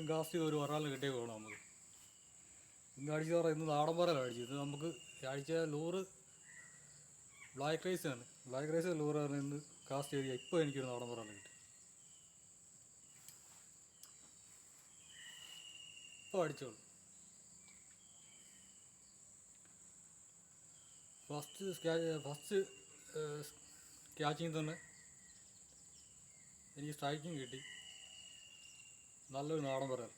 എങ്ങനെയും കാസ്റ്റ് ചെയ്ത് ഒരു ഒരാളിന് കിട്ടിയേ വേണം നമുക്ക്. ഇന്ന് അടിച്ച് പറയാം, ഇന്ന് നാടൻ പറയലാണ് അടിച്ചത്. ഇത് നമുക്ക് അടിച്ച ലൂറ് ബ്ലാക്ക് റൈസാണ്. ബ്ലാക്ക് റൈസ് ലൂറാണ് ഇന്ന് കാസ്റ്റ് ചെയ്ത്. ഇപ്പോൾ എനിക്കൊരു നാടൻ പറയൽ കിട്ടി. ഇപ്പോൾ അടിച്ചോളൂ. ഫസ്റ്റ് ക്യാച്ചിങ് തന്നെ എനിക്ക് സ്ട്രൈക്കിങ് കിട്ടി. നല്ലൊരു നാടൻ പറയൽ.